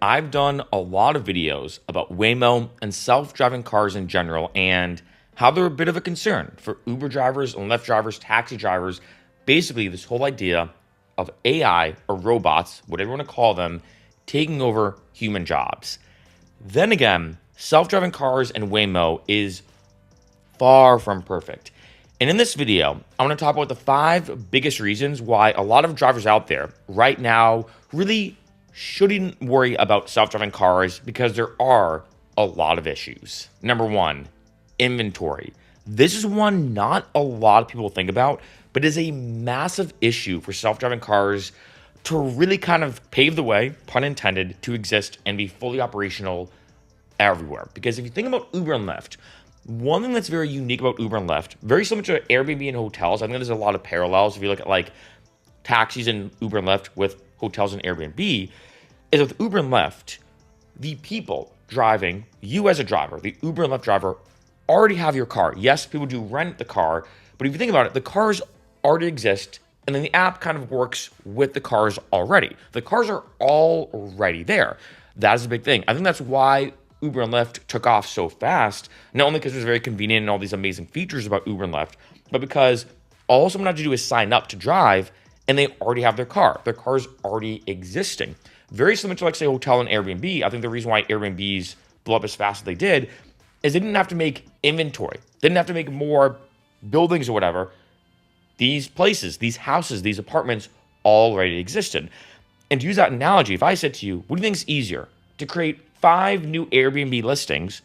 I've done a lot of videos about Waymo and self-driving cars in general and how they're a bit of a concern for Uber drivers and Lyft drivers, taxi drivers. Basically, this whole idea of AI or robots, whatever you want to call them, taking over human jobs. Then again, self-driving cars and Waymo is far from perfect. And in this video, I want to talk about the 5 biggest reasons why a lot of drivers out there right now really shouldn't worry about self-driving cars because there are a lot of issues. Number 1, inventory. This is one not a lot of people think about, but is a massive issue for self-driving cars to really kind of pave the way, pun intended, to exist and be fully operational everywhere. Because if you think about Uber and Lyft, one thing that's very unique about Uber and Lyft, very similar to Airbnb and hotels, I think there's a lot of parallels if you look at like taxis and Uber and Lyft with hotels and Airbnb, is with Uber and Lyft, the people driving, you as a driver, the Uber and Lyft driver, already have your car. Yes, people do rent the car, but if you think about it, the cars already exist, and then the app kind of works with the cars already. The cars are already there. That is a big thing. I think that's why Uber and Lyft took off so fast, not only because it was very convenient and all these amazing features about Uber and Lyft, but because all someone had to do is sign up to drive, and they already have their car. Their car's already existing. Very similar to, like, say, hotel and Airbnb. I think the reason why Airbnbs blew up as fast as they did is they didn't have to make inventory. They didn't have to make more buildings or whatever. These places, these houses, these apartments already existed. And to use that analogy, if I said to you, what do you think is easier? To create 5 new Airbnb listings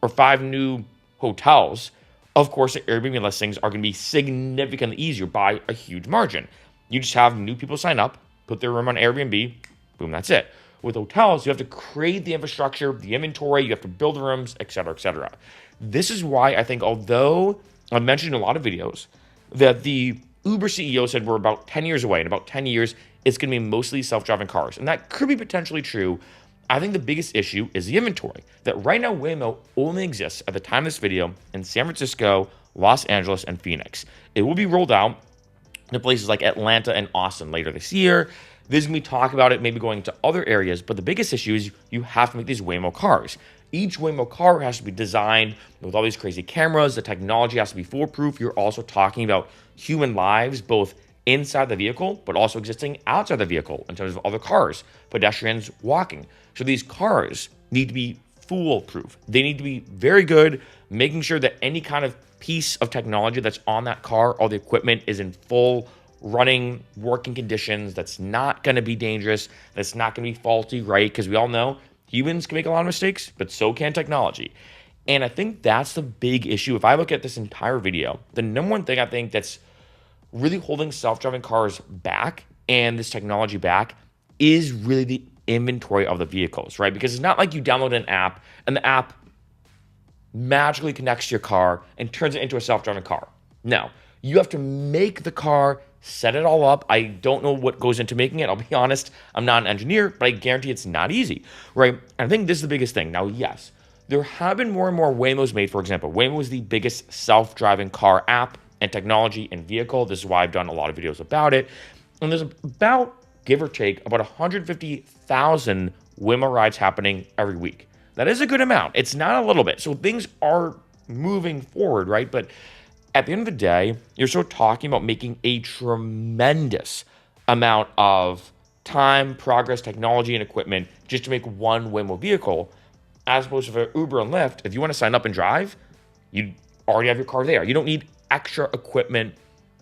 or 5 new hotels? Of course, the Airbnb listings are going to be significantly easier by a huge margin. You just have new people sign up, put their room on Airbnb, boom, that's it. With hotels, you have to create the infrastructure, the inventory, you have to build the rooms, et cetera, et cetera. This is why I think, although I've mentioned in a lot of videos that the Uber CEO said we're about 10 years away, in about 10 years, it's going to be mostly self-driving cars. And that could be potentially true. I think the biggest issue is the inventory. That right now, Waymo only exists at the time of this video in San Francisco, Los Angeles, and Phoenix. It will be rolled out to places like Atlanta and Austin later this year. There's going to be talk about it maybe going to other areas, but the biggest issue is you have to make these Waymo cars. Each Waymo car has to be designed with all these crazy cameras. The technology has to be foolproof. You're also talking about human lives, both inside the vehicle, but also existing outside the vehicle in terms of other cars, pedestrians walking. So these cars need to be foolproof. They need to be very good, making sure that any kind of piece of technology that's on that car, all the equipment is in full running, working conditions, that's not going to be dangerous, that's not going to be faulty, right? Because we all know humans can make a lot of mistakes, but so can technology. And I think that's the big issue. If I look at this entire video, the number one thing I think that's really holding self-driving cars back and this technology back is really the inventory of the vehicles, right? Because it's not like you download an app and the app magically connects to your car and turns it into a self-driving car. No, you have to make the car, set it all up. I don't know what goes into making it. I'll be honest, I'm not an engineer, but I guarantee it's not easy, right? And I think this is the biggest thing. Now, yes, there have been more and more Waymos made. For example, Waymo is the biggest self-driving car app and technology and vehicle. This is why I've done a lot of videos about it. And there's about, give or take, about 150,000 Waymo rides happening every week. That is a good amount. It's not a little bit. So things are moving forward, right? But at the end of the day, you're still talking about making a tremendous amount of time, progress, technology, and equipment just to make one Waymo vehicle, as opposed to for Uber and Lyft. If you want to sign up and drive, you already have your car there. You don't need extra equipment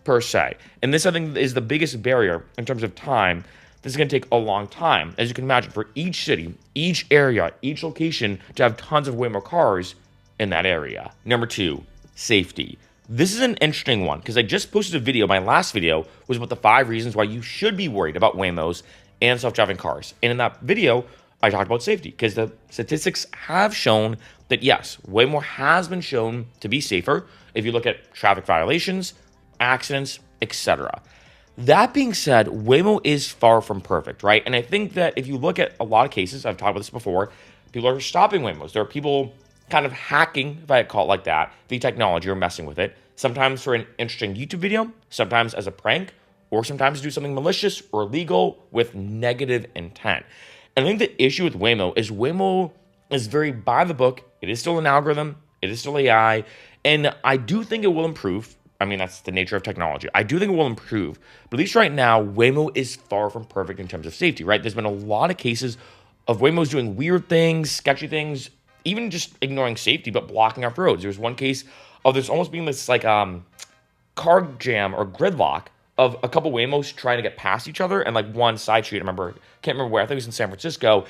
per se. And this, I think, is the biggest barrier in terms of time. This is going to take a long time. As you can imagine, for each city, each area, each location to have tons of Waymo cars in that area. Number 2, safety. This is an interesting one because I just posted a video. My last video was about the 5 reasons why you should be worried about Waymos and self-driving cars. And in that video, I talked about safety because the statistics have shown that, yes, Waymo has been shown to be safer if you look at traffic violations, accidents, etc. That being said, Waymo is far from perfect, right? And I think that if you look at a lot of cases, I've talked about this before, people are stopping Waymos. There are people kind of hacking, if I call it like that, the technology or messing with it, sometimes for an interesting YouTube video, sometimes as a prank, or sometimes do something malicious or illegal with negative intent. And I think the issue with Waymo is very by the book. It is still an algorithm. It is still AI. And I do think it will improve. I mean, that's the nature of technology. I do think it will improve. But at least right now, Waymo is far from perfect in terms of safety, right? There's been a lot of cases of Waymo's doing weird things, sketchy things, even just ignoring safety, but blocking off roads. There was one case of there's almost being this like car jam or gridlock of a couple Waymos trying to get past each other, and like one side street, can't remember where, I think it was in San Francisco,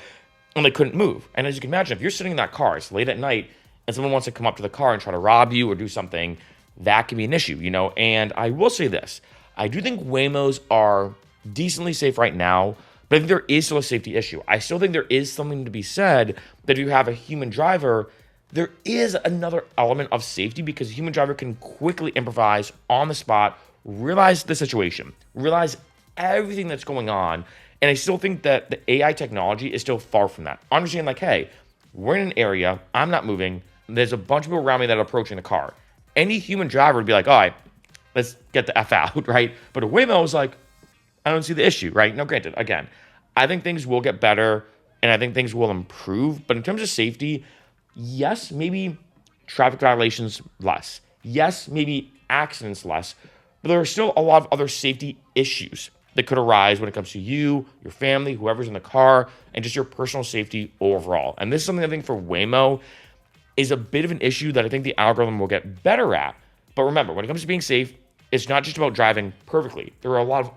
and they couldn't move. And as you can imagine, if you're sitting in that car, it's late at night, and someone wants to come up to the car and try to rob you or do something, that can be an issue, you know? And I will say this, I do think Waymos are decently safe right now, but I think there is still a safety issue. I still think there is something to be said that if you have a human driver, there is another element of safety because a human driver can quickly improvise on the spot, realize the situation, realize everything that's going on. And I still think that the AI technology is still far from that. Understand like, hey, we're in an area, I'm not moving, there's a bunch of people around me that are approaching the car. Any human driver would be like, all right, let's get the F out, right? But a Waymo is like, I don't see the issue, right? Now, granted, again, I think things will get better and I think things will improve. But in terms of safety, yes, maybe traffic violations less. Yes, maybe accidents less. But there are still a lot of other safety issues that could arise when it comes to you, your family, whoever's in the car, and just your personal safety overall. And this is something I think for Waymo is a bit of an issue that I think the algorithm will get better at. But remember, when it comes to being safe, it's not just about driving perfectly. There are a lot of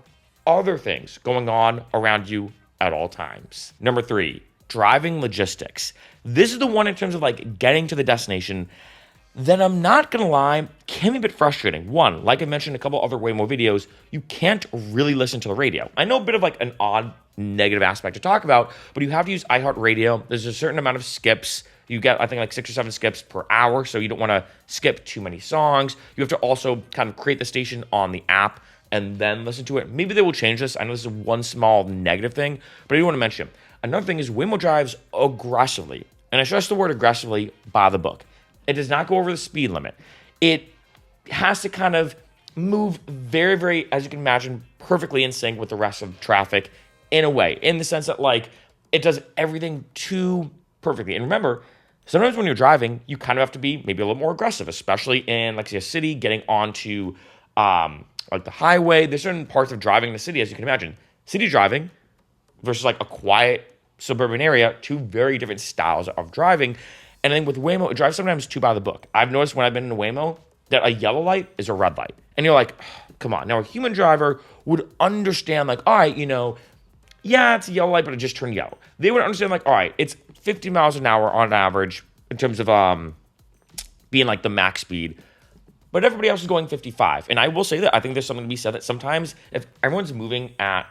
other things going on around you at all times. Number 3, driving logistics. This is the one in terms of like getting to the destination that I'm not gonna lie, can be a bit frustrating. One, like I mentioned in a couple other Waymo videos, you can't really listen to the radio. I know a bit of like an odd negative aspect to talk about, but you have to use iHeartRadio. There's a certain amount of skips. You get, I think, like 6 or 7 skips per hour, so you don't want to skip too many songs. You have to also kind of create the station on the app and then listen to it. Maybe they will change this. I know this is one small negative thing, but I do want to mention. Another thing is Waymo drives aggressively, and I stress the word aggressively by the book. It does not go over the speed limit. It has to kind of move very, very, as you can imagine, perfectly in sync with the rest of traffic in a way, in the sense that like it does everything too perfectly. And remember, sometimes when you're driving, you kind of have to be maybe a little more aggressive, especially in like say a city, getting onto like the highway. There's certain parts of driving in the city, as you can imagine. City driving versus like a quiet suburban area, two very different styles of driving. And then with Waymo, it drives sometimes too by the book. I've noticed when I've been in a Waymo that a yellow light is a red light. And you're like, oh, come on. Now a human driver would understand like, all right, you know, yeah, it's a yellow light, but it just turned yellow. They would understand like, all right, it's 50 miles an hour on average in terms of being like the max speed. But everybody else is going 55. And I will say that I think there's something to be said that sometimes if everyone's moving at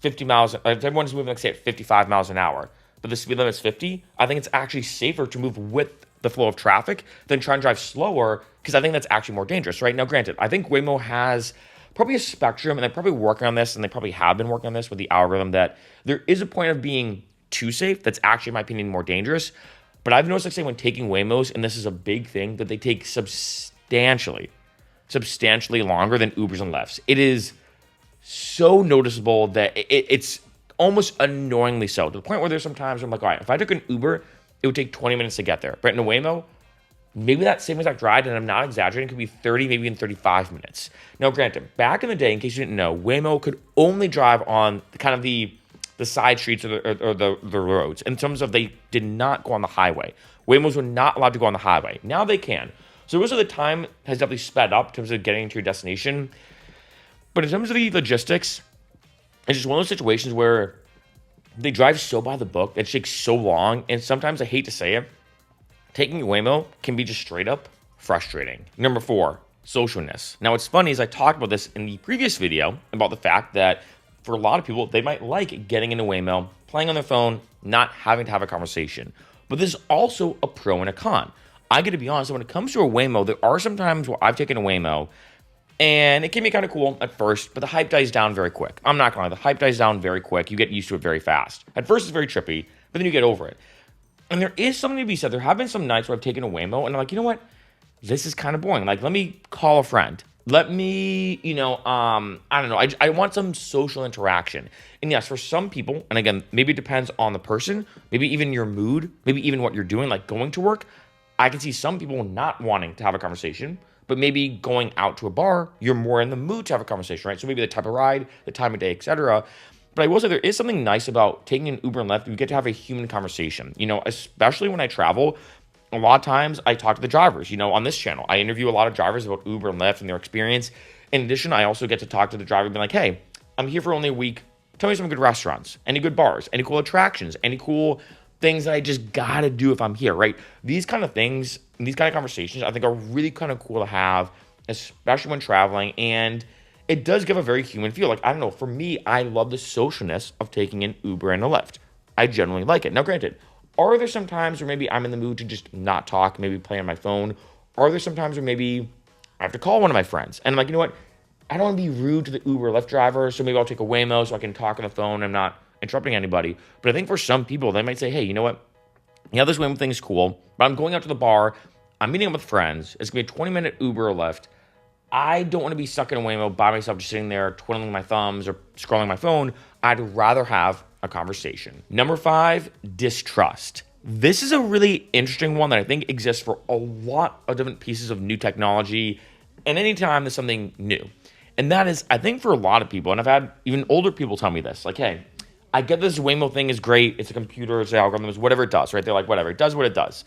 50 miles, if everyone's moving, like say at 55 miles an hour, but the speed limit's 50, I think it's actually safer to move with the flow of traffic than try and drive slower, because I think that's actually more dangerous, right? Now, granted, I think Waymo has probably a spectrum, and they're probably working on this, and they probably have been working on this with the algorithm, that there is a point of being too safe that's actually, in my opinion, more dangerous. But I've noticed, like say, when taking Waymos, and this is a big thing, that they take substantially longer than Ubers and Lyfts. It is so noticeable that it's almost annoyingly so, to the point where there's some times where I'm like, all right, if I took an Uber, it would take 20 minutes to get there. But in a Waymo, maybe that same exact ride, and I'm not exaggerating, could be 30, maybe even 35 minutes. Now, granted, back in the day, in case you didn't know, Waymo could only drive on kind of the side streets or the roads. In terms of they did not go on the highway. Waymos were not allowed to go on the highway. Now they can. So most of the time has definitely sped up in terms of getting to your destination. But in terms of the logistics, it's just one of those situations where they drive so by the book, it takes so long, and sometimes, I hate to say it, taking a Waymo can be just straight up frustrating. Number 4, socialness. Now, what's funny is I talked about this in the previous video about the fact that for a lot of people, they might like getting into Waymo, playing on their phone, not having to have a conversation. But there's also a pro and a con. I got to be honest, when it comes to a Waymo, there are some times where I've taken a Waymo and it can be kind of cool at first, but the hype dies down very quick. I'm not gonna lie, the hype dies down very quick. You get used to it very fast. At first, it's very trippy, but then you get over it. And there is something to be said. There have been some nights where I've taken a Waymo and I'm like, you know what? This is kind of boring. Like, let me call a friend. Let me, I don't know. I want some social interaction. And yes, for some people, and again, maybe it depends on the person, maybe even your mood, maybe even what you're doing, like going to work. I can see some people not wanting to have a conversation, but maybe going out to a bar, you're more in the mood to have a conversation, right? So maybe the type of ride, the time of day, etc. But I will say there is something nice about taking an Uber and Lyft. You get to have a human conversation, especially when I travel. A lot of times I talk to the drivers, on this channel. I interview a lot of drivers about Uber and Lyft and their experience. In addition, I also get to talk to the driver and be like, hey, I'm here for only a week. Tell me some good restaurants, any good bars, any cool attractions, any cool things that I just gotta do if I'm here, right? These kind of things, these kind of conversations, I think are really kind of cool to have, especially when traveling. And it does give a very human feel. Like, I don't know, for me, I love the socialness of taking an Uber and a Lyft. I generally like it. Now, granted, are there some times where maybe I'm in the mood to just not talk, maybe play on my phone? Are there some times where maybe I have to call one of my friends? And I'm like, you know what? I don't want to be rude to the Uber or Lyft driver, so maybe I'll take a Waymo so I can talk on the phone. I'm not interrupting anybody. But I think for some people, they might say, hey, you know what? Yeah, this Waymo thing is cool, but I'm going out to the bar. I'm meeting up with friends. It's going to be a 20-minute Uber or Lyft. I don't want to be stuck in a Waymo by myself, just sitting there twiddling my thumbs or scrolling my phone. I'd rather have a conversation. Number 5, distrust. This is a really interesting one that I think exists for a lot of different pieces of new technology and anytime there's something new. And that is, I think for a lot of people, and I've had even older people tell me this, like, hey, I get this Waymo thing is great. It's a computer, it's algorithms, whatever it does, right? They're like, whatever, it does what it does.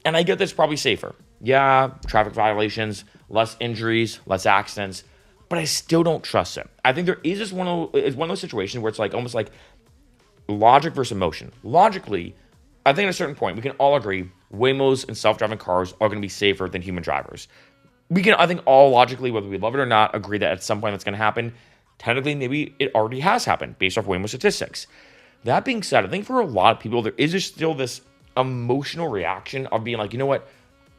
And I get this probably safer. Yeah, traffic violations, less injuries, less accidents, but I still don't trust it. I think there is just one of those situations where it's like almost like logic versus emotion. Logically, I think at a certain point, we can all agree Waymos and self-driving cars are going to be safer than human drivers. We can, I think, all logically, whether we love it or not, agree that at some point that's going to happen. Technically, maybe it already has happened based off Waymo statistics. That being said, I think for a lot of people, there is just still this emotional reaction of being like, you know what,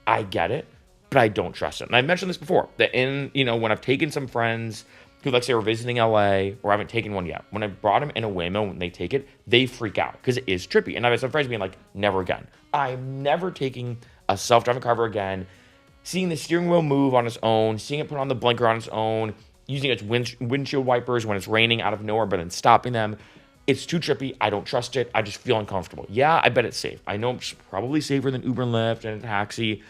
I get it, but I don't trust it. And I mentioned this before, that when I've taken some friends who, like, say, are visiting LA, or I haven't taken one yet, when I brought them in a Waymo, when they take it, they freak out because it is trippy. And I've had some friends being like, never again. I'm never taking a self-driving car ever again. Seeing the steering wheel move on its own, seeing it put on the blinker on its own, using its windshield wipers when it's raining out of nowhere, but then stopping them. It's too trippy. I don't trust it. I just feel uncomfortable. Yeah, I bet it's safe. I know it's probably safer than Uber and Lyft and a taxi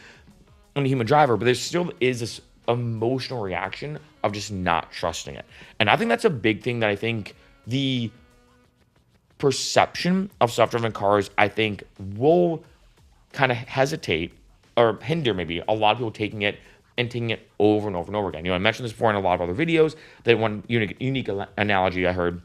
and a human driver, but there still is this emotional reaction of just not trusting it. And I think that's a big thing that I think the perception of self-driving cars, I think, will kind of hesitate or hinder maybe a lot of people taking it over and over and over again. I mentioned this before in a lot of other videos, that one unique analogy I heard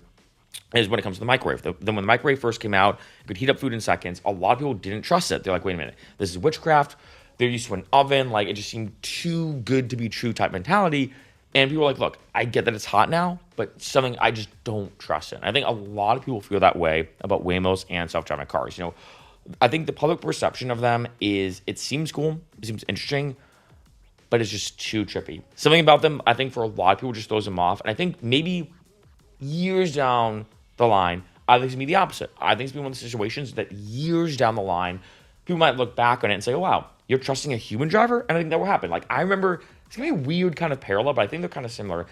is when it comes to the microwave. Then when the microwave first came out, it could heat up food in seconds. A lot of people didn't trust it. They're like, wait a minute, this is witchcraft. They're used to an oven. Like, it just seemed too good to be true type mentality. And people were like, look, I get that it's hot now, but something I just don't trust in. I think a lot of people feel that way about Waymos and self-driving cars. I think the public perception of them is it seems cool, it seems interesting, but it's just too trippy. Something about them, I think, for a lot of people just throws them off. And I think maybe years down the line, I think it's going to be the opposite. I think it's going to be one of the situations that years down the line, people might look back on it and say, oh, wow, you're trusting a human driver? And I think that will happen. Like, I remember, it's going to be a weird kind of parallel, but I think they're kind of similar.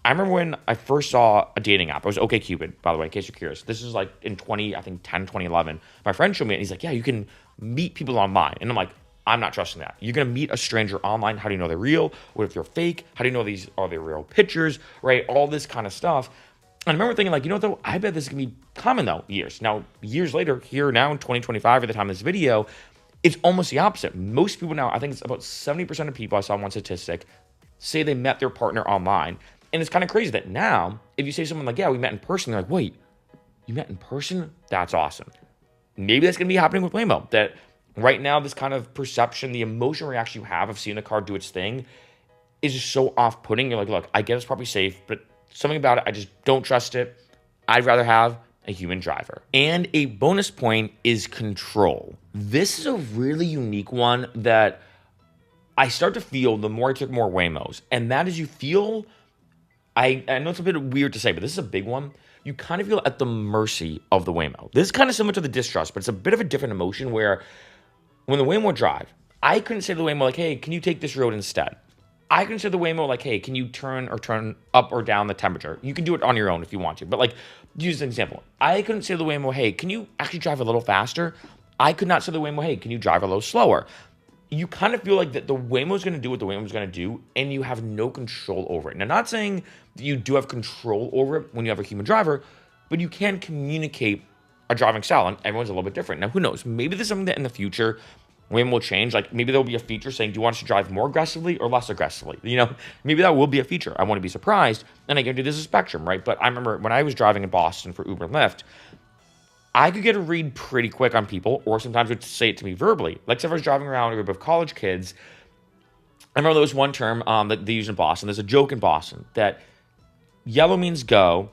I remember when I first saw a dating app. It was OkCupid, by the way, in case you're curious. This is like in 2011. My friend showed me it, and he's like, yeah, you can meet people online. And I'm like, I'm not trusting that. You're going to meet a stranger online. How do you know they're real? What if they're fake? How do you know these are they real pictures, right? All this kind of stuff. And I remember thinking, like, though, I bet this is going to be common, though, years later, here now in 2025, at the time of this video, it's almost the opposite. Most people now, I think it's about 70% of people, I saw one statistic, say they met their partner online. And it's kind of crazy that now, if you say to someone like, yeah, we met in person, they're like, wait, you met in person? That's awesome. Maybe that's going to be happening with Waymo, that right now, this kind of perception, the emotional reaction you have of seeing the car do its thing is just so off-putting. You're like, look, I get it's probably safe, but something about it, I just don't trust it. I'd rather have a human driver. And a bonus point is control. This is a really unique one that I start to feel the more I took more Waymos. And that is, you feel, I know it's a bit weird to say, but this is a big one. You kind of feel at the mercy of the Waymo. This is kind of similar to the Distrust, but it's a bit of a different emotion where when the Waymo drive, I couldn't say to the Waymo, like, hey, can you take this road instead? I can say to the Waymo, like, hey, can you turn up or down the temperature? You can do it on your own if you want to. But like, use an example. I couldn't say to the Waymo, hey, can you actually drive a little faster? I could not say to the Waymo, hey, can you drive a little slower? You kind of feel like that the Waymo's going to do what the Waymo's going to do, and you have no control over it. Now, not saying that you do have control over it when you have a human driver, but you can communicate a driving style, and everyone's a little bit different. Now, who knows? Maybe there's something that in the future Waymo will change. Like maybe there'll be a feature saying, do you want us to drive more aggressively or less aggressively? Maybe that will be a feature. I want to be surprised. And again, there's a spectrum, right? But I remember when I was driving in Boston for Uber and Lyft, I could get a read pretty quick on people, or sometimes would say it to me verbally. Like, say if I was driving around a group of college kids, I remember there was one term that they use in Boston. There's a joke in Boston that yellow means go.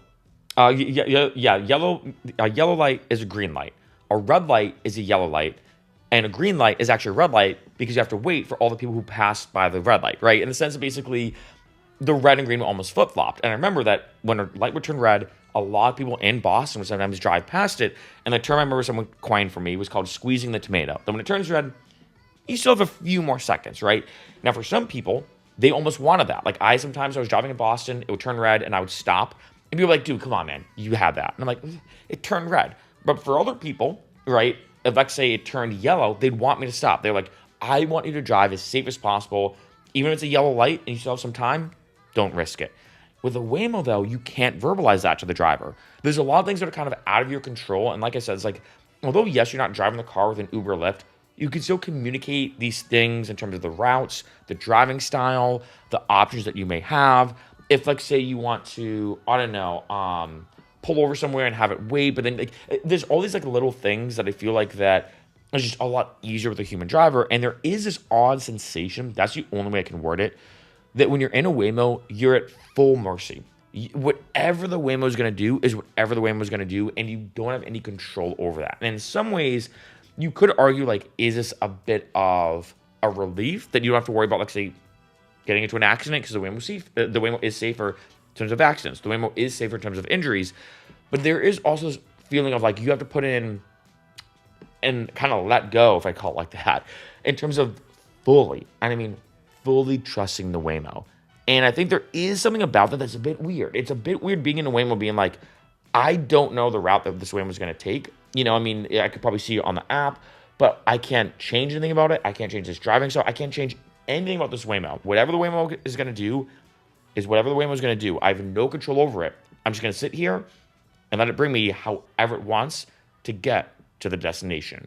Yellow light is a green light. A red light is a yellow light. And a green light is actually a red light because you have to wait for all the people who passed by the red light, right? In the sense of basically the red and green were almost flip-flopped. And I remember that when a light would turn red, a lot of people in Boston would sometimes drive past it. And the term I remember someone coined for me was called squeezing the tomato. Then when it turns red, you still have a few more seconds, right? Now, for some people, they almost wanted that. Like I was driving in Boston, it would turn red and I would stop. And people were like, dude, come on, man, you had that. And I'm like, it turned red. But for other people, right, if let's say it turned yellow, they'd want me to stop. They're like, I want you to drive as safe as possible. Even if it's a yellow light and you still have some time, don't risk it. With a Waymo, though, you can't verbalize that to the driver. There's a lot of things that are kind of out of your control. And like I said, it's like, although, yes, you're not driving the car with an Uber or Lyft, you can still communicate these things in terms of the routes, the driving style, the options that you may have. If, like, say you want to, I don't know, pull over somewhere and have it wait, but then like, there's all these like little things that I feel like that is just a lot easier with a human driver. And there is this odd sensation, that's the only way I can word it, that when you're in a Waymo, you're at full mercy. Whatever the Waymo is going to do is whatever the Waymo is going to do, and you don't have any control over that. And in some ways, you could argue, like, is this a bit of a relief that you don't have to worry about, like, say, getting into an accident because the Waymo is safer in terms of accidents. The Waymo is safer in terms of injuries. But there is also this feeling of, like, you have to put in and kind of let go, if I call it like that, in terms of fully, and I mean fully trusting the Waymo. And I think there is something about that that's a bit weird. It's a bit weird being in a Waymo being like, I don't know the route that this Waymo is going to take. I mean, I could probably see it on the app, but I can't change anything about it. I can't change this driving style. I can't change anything about this Waymo. Whatever the Waymo is going to do is whatever the Waymo is going to do. I have no control over it. I'm just going to sit here and let it bring me however it wants to get to the destination.